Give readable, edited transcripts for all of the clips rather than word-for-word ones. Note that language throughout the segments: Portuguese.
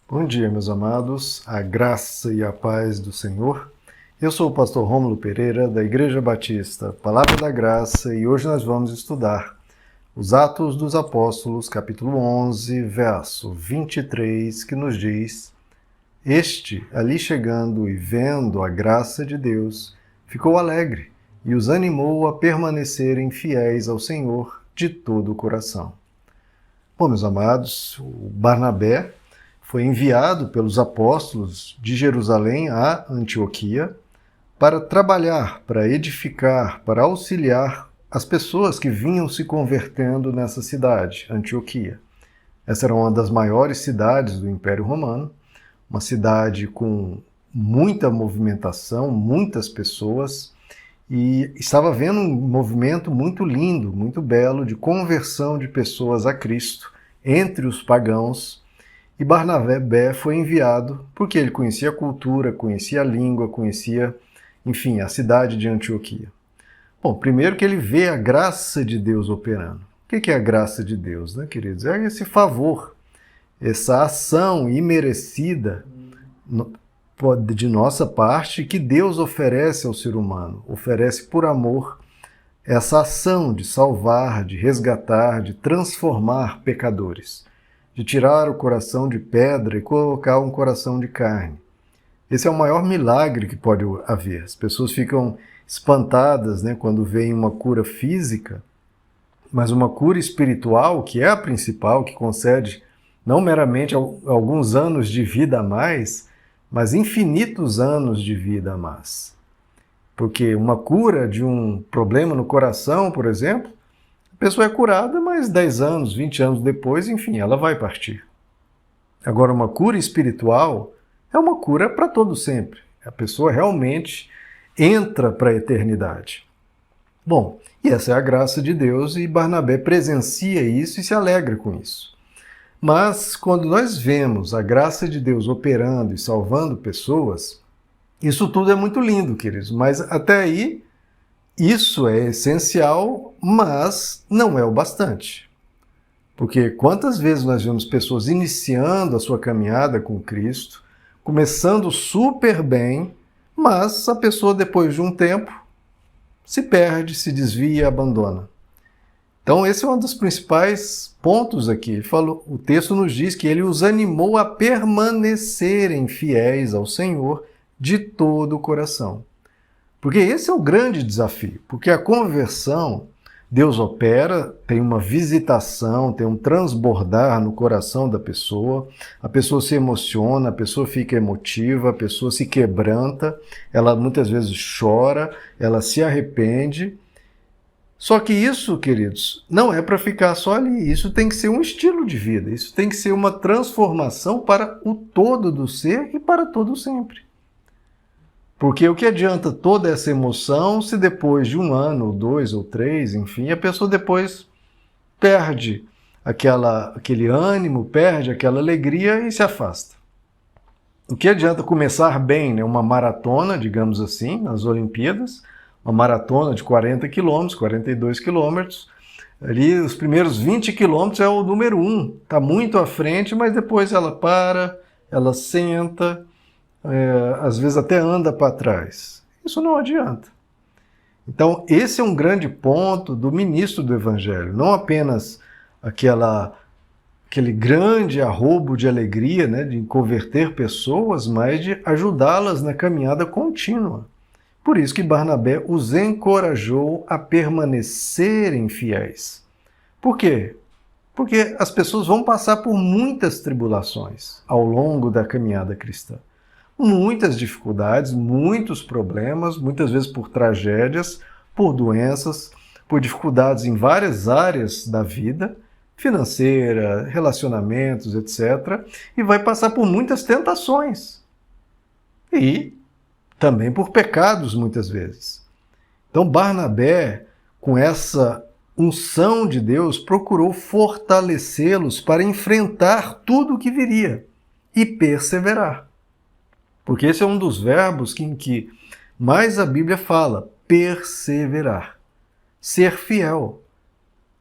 Bom dia, meus amados, a graça e a paz do Senhor. Eu sou o pastor Rômulo Pereira, da Igreja Batista Palavra da Graça, e hoje nós vamos estudar os Atos dos Apóstolos, capítulo 11, verso 23, que nos diz: Este, ali chegando e vendo a graça de Deus, ficou alegre e os animou a permanecerem fiéis ao Senhor de todo o coração. Bom, meus amados, o Barnabé foi enviado pelos apóstolos de Jerusalém a Antioquia para trabalhar, para edificar, para auxiliar as pessoas que vinham se convertendo nessa cidade, Antioquia. Essa era uma das maiores cidades do Império Romano, uma cidade com muita movimentação, muitas pessoas, e estava havendo um movimento muito lindo, muito belo, de conversão de pessoas a Cristo entre os pagãos. E Barnabé foi enviado porque ele conhecia a cultura, conhecia a língua, conhecia, enfim, a cidade de Antioquia. Bom, primeiro que ele vê a graça de Deus operando. O que é a graça de Deus, né, queridos? É esse favor, essa ação imerecida de nossa parte que Deus oferece ao ser humano, oferece por amor essa ação de salvar, de resgatar, de transformar pecadores, de tirar o coração de pedra e colocar um coração de carne. Esse é o maior milagre que pode haver. As pessoas ficam espantadas, né, quando veem uma cura física, mas uma cura espiritual, que é a principal, que concede não meramente alguns anos de vida a mais, mas infinitos anos de vida a mais. Porque uma cura de um problema no coração, por exemplo, a pessoa é curada, mas 10 anos, 20 anos depois, enfim, ela vai partir. Agora, uma cura espiritual é uma cura para todo sempre. A pessoa realmente entra para a eternidade. Bom, e essa é a graça de Deus, e Barnabé presencia isso e se alegra com isso. Mas, quando nós vemos a graça de Deus operando e salvando pessoas, isso tudo é muito lindo, queridos, mas até aí isso é essencial, mas não é o bastante. Porque quantas vezes nós vemos pessoas iniciando a sua caminhada com Cristo, começando super bem, mas a pessoa depois de um tempo se perde, se desvia, abandona. Então esse é um dos principais pontos aqui. O texto nos diz que ele os animou a permanecerem fiéis ao Senhor de todo o coração. Porque esse é o grande desafio, porque a conversão, Deus opera, tem uma visitação, tem um transbordar no coração da pessoa, a pessoa se emociona, a pessoa fica emotiva, a pessoa se quebranta, ela muitas vezes chora, ela se arrepende. Só que isso, queridos, não é para ficar só ali, isso tem que ser um estilo de vida, isso tem que ser uma transformação para o todo do ser e para todo sempre. Porque o que adianta toda essa emoção se depois de 1 ano, ou 2 ou 3, enfim, a pessoa depois perde aquele ânimo, perde aquela alegria e se afasta. O que adianta começar bem, né, uma maratona, digamos assim, nas Olimpíadas, uma maratona de 40 quilômetros, 42 quilômetros, ali os primeiros 20 quilômetros é o número 1, está muito à frente, mas depois ela para, ela senta, às vezes até anda para trás. Isso não adianta. Então, esse é um grande ponto do ministro do Evangelho, não apenas aquele grande arrobo de alegria, né, de converter pessoas, mas de ajudá-las na caminhada contínua. Por isso que Barnabé os encorajou a permanecerem fiéis. Por quê? Porque as pessoas vão passar por muitas tribulações ao longo da caminhada cristã. Muitas dificuldades, muitos problemas, muitas vezes por tragédias, por doenças, por dificuldades em várias áreas da vida, financeira, relacionamentos, etc. E vai passar por muitas tentações. E também por pecados, muitas vezes. Então, Barnabé, com essa unção de Deus, procurou fortalecê-los para enfrentar tudo o que viria e perseverar. Porque esse é um dos verbos em que mais a Bíblia fala, perseverar, ser fiel.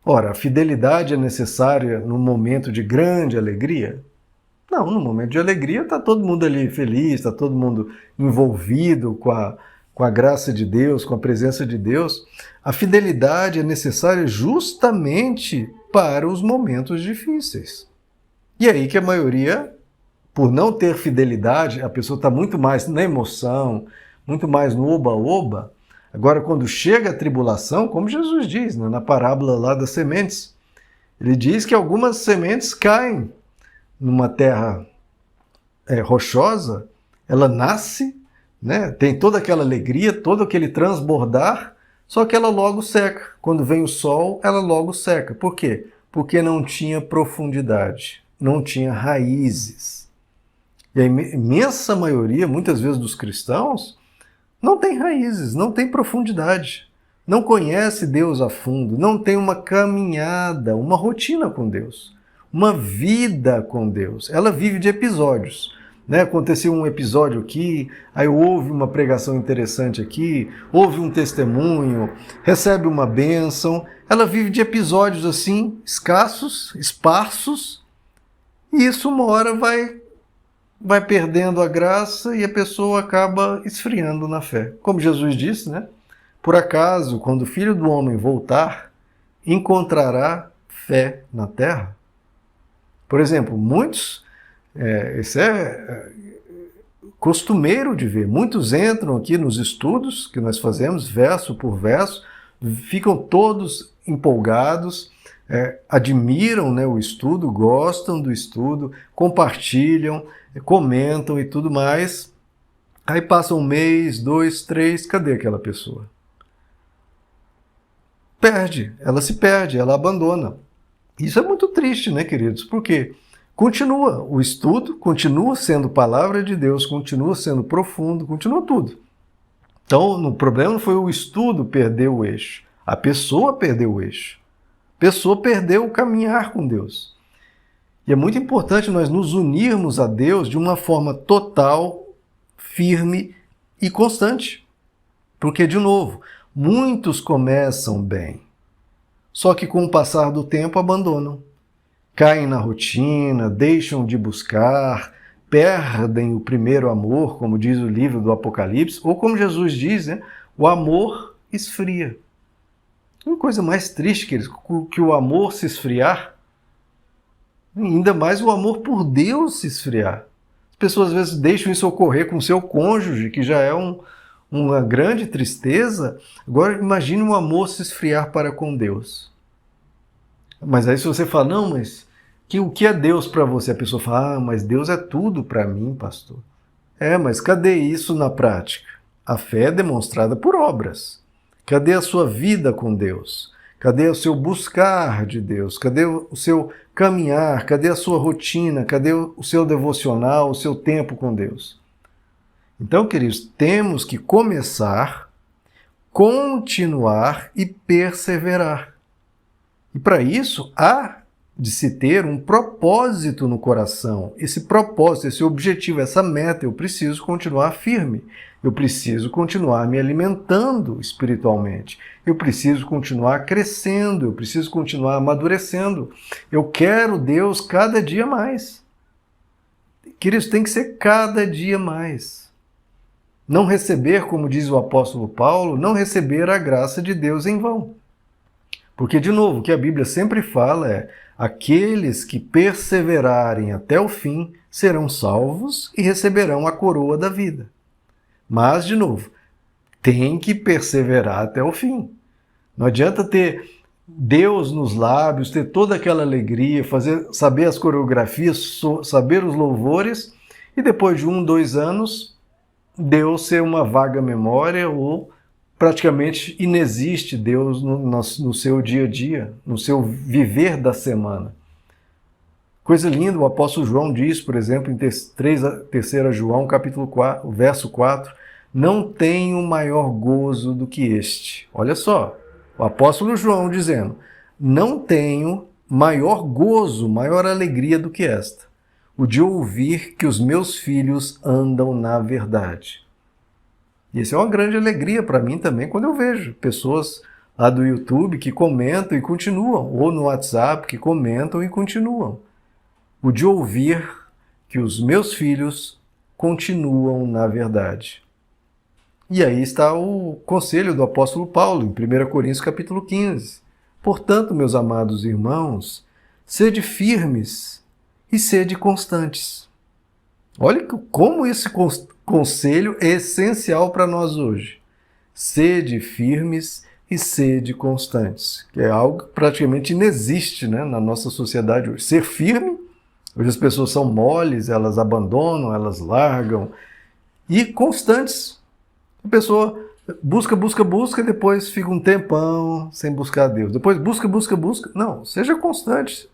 Ora, a fidelidade é necessária num momento de grande alegria? Não, no momento de alegria está todo mundo ali feliz, está todo mundo envolvido com a graça de Deus, com a presença de Deus. A fidelidade é necessária justamente para os momentos difíceis. E aí que a maioria, por não ter fidelidade, a pessoa está muito mais na emoção, muito mais no oba-oba. Agora, quando chega a tribulação, como Jesus diz, né, na parábola lá das sementes, ele diz que algumas sementes caem numa terra rochosa, ela nasce, né, tem toda aquela alegria, todo aquele transbordar, só que ela logo seca. Quando vem o sol, ela logo seca. Por quê? Porque não tinha profundidade, não tinha raízes. E a imensa maioria, muitas vezes, dos cristãos, não tem raízes, não tem profundidade, não conhece Deus a fundo, não tem uma caminhada, uma rotina com Deus, uma vida com Deus. Ela vive de episódios. Né? Aconteceu um episódio aqui, aí houve uma pregação interessante aqui, houve um testemunho, recebe uma bênção. Ela vive de episódios assim, escassos, esparsos, e isso uma hora vai perdendo a graça e a pessoa acaba esfriando na fé. Como Jesus disse, né? Por acaso, quando o Filho do Homem voltar, encontrará fé na terra? Por exemplo, muitos, isso é costumeiro de ver, muitos entram aqui nos estudos que nós fazemos, verso por verso, ficam todos empolgados, admiram, né, o estudo, gostam do estudo, compartilham, comentam e tudo mais. Aí passa um mês, 2, 3, cadê aquela pessoa? Ela se perde, ela abandona. Isso é muito triste, né, queridos? Porque continua o estudo, continua sendo palavra de Deus, continua sendo profundo, continua tudo. Então, o problema não foi o estudo perder o eixo, a pessoa perdeu o eixo. A pessoa perdeu o caminhar com Deus. E é muito importante nós nos unirmos a Deus de uma forma total, firme e constante. Porque, de novo, muitos começam bem, só que com o passar do tempo abandonam. Caem na rotina, deixam de buscar, perdem o primeiro amor, como diz o livro do Apocalipse, ou como Jesus diz, né, o amor esfria. Uma coisa mais triste, queridos, que o amor se esfriar, ainda mais o amor por Deus se esfriar. As pessoas às vezes deixam isso ocorrer com o seu cônjuge, que já é uma grande tristeza. Agora imagine um amor se esfriar para com Deus. Mas aí se você fala, não, mas o que é Deus para você? A pessoa fala, mas Deus é tudo para mim, pastor. Mas cadê isso na prática? A fé é demonstrada por obras. Cadê a sua vida com Deus? Cadê o seu buscar de Deus? Cadê o seu caminhar? Cadê a sua rotina? Cadê o seu devocional, o seu tempo com Deus? Então, queridos, temos que começar, continuar e perseverar. E para isso, há de se ter um propósito no coração. Esse propósito, esse objetivo, essa meta, eu preciso continuar firme. Eu preciso continuar me alimentando espiritualmente. Eu preciso continuar crescendo. Eu preciso continuar amadurecendo. Eu quero Deus cada dia mais. Queridos, tem que ser cada dia mais. Não receber, como diz o apóstolo Paulo, não receber a graça de Deus em vão. Porque, de novo, o que a Bíblia sempre fala é: aqueles que perseverarem até o fim serão salvos e receberão a coroa da vida. Mas, de novo, tem que perseverar até o fim. Não adianta ter Deus nos lábios, ter toda aquela alegria, saber as coreografias, saber os louvores, e depois de 1, 2 anos, Deus ser uma vaga memória ou praticamente inexiste Deus no seu dia a dia, no seu viver da semana. Coisa linda, o apóstolo João diz, por exemplo, em 3 João, capítulo 4, verso 4, não tenho maior gozo do que este. Olha só, o apóstolo João dizendo, não tenho maior gozo, maior alegria do que esta, o de ouvir que os meus filhos andam na verdade. E isso é uma grande alegria para mim também quando eu vejo pessoas lá do YouTube que comentam e continuam, ou no WhatsApp que comentam e continuam. O de ouvir que que os meus filhos continuam na verdade. E aí está o conselho do apóstolo Paulo, em 1 Coríntios capítulo 15. Portanto, meus amados irmãos, sede firmes e sede constantes. Olha como esse conselho é essencial para nós hoje. Sede firmes e sede constantes, que é algo que praticamente inexiste, né, na nossa sociedade hoje. Ser firme, hoje as pessoas são moles, elas abandonam, elas largam. E constantes, a pessoa busca, depois fica um tempão sem buscar a Deus. Depois busca. Não, seja constante.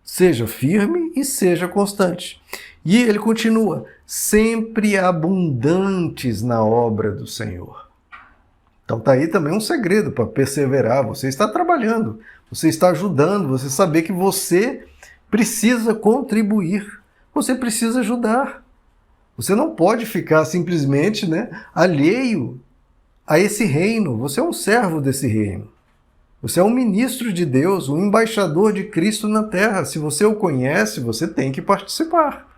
Seja firme e seja constante. E ele continua, sempre abundantes na obra do Senhor. Então está aí também um segredo para perseverar. Você está trabalhando, você está ajudando, você saber que você precisa contribuir, você precisa ajudar. Você não pode ficar simplesmente, né, alheio a esse reino. Você é um servo desse reino. Você é um ministro de Deus, um embaixador de Cristo na terra. Se você o conhece, você tem que participar.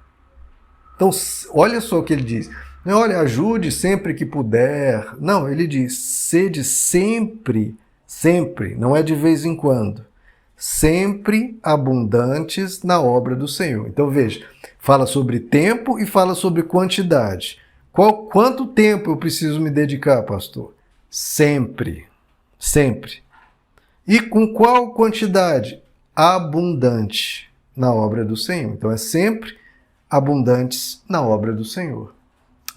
Então, olha só o que ele diz. Olha, ajude sempre que puder. Não, ele diz, sede sempre, não é de vez em quando, sempre abundantes na obra do Senhor. Então veja, fala sobre tempo e fala sobre quantidade. Quanto tempo eu preciso me dedicar, pastor? Sempre. E com qual quantidade? Abundante na obra do Senhor. Então é sempre abundantes na obra do Senhor.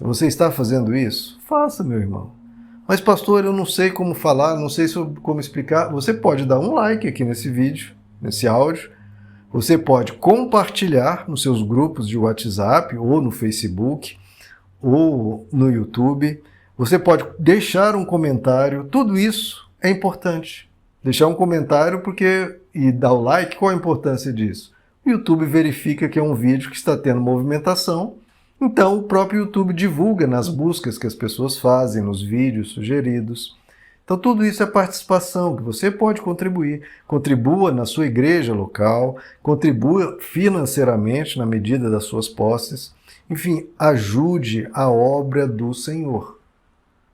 Você está fazendo isso? Faça, meu irmão. Mas, pastor, eu não sei como falar, não sei como explicar. Você pode dar um like aqui nesse vídeo, nesse áudio. Você pode compartilhar nos seus grupos de WhatsApp, ou no Facebook, ou no YouTube. Você pode deixar um comentário. Tudo isso é importante. Deixar um comentário e dar o like, qual a importância disso? O YouTube verifica que é um vídeo que está tendo movimentação. Então, o próprio YouTube divulga nas buscas que as pessoas fazem, nos vídeos sugeridos. Então, tudo isso é participação, que você pode contribuir. Contribua na sua igreja local, contribua financeiramente na medida das suas posses. Enfim, ajude a obra do Senhor.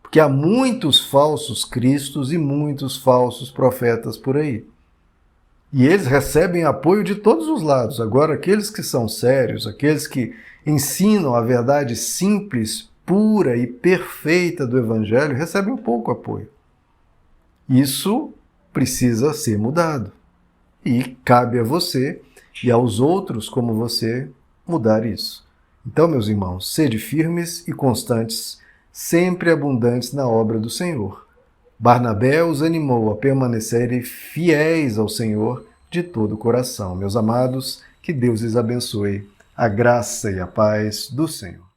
Porque há muitos falsos cristos e muitos falsos profetas por aí. E eles recebem apoio de todos os lados. Agora, aqueles que são sérios, aqueles que ensinam a verdade simples, pura e perfeita do Evangelho, recebem pouco apoio. Isso precisa ser mudado. E cabe a você e aos outros como você mudar isso. Então, meus irmãos, sede firmes e constantes, sempre abundantes na obra do Senhor. Barnabé os animou a permanecerem fiéis ao Senhor de todo o coração. Meus amados, que Deus lhes abençoe. A graça e a paz do Senhor.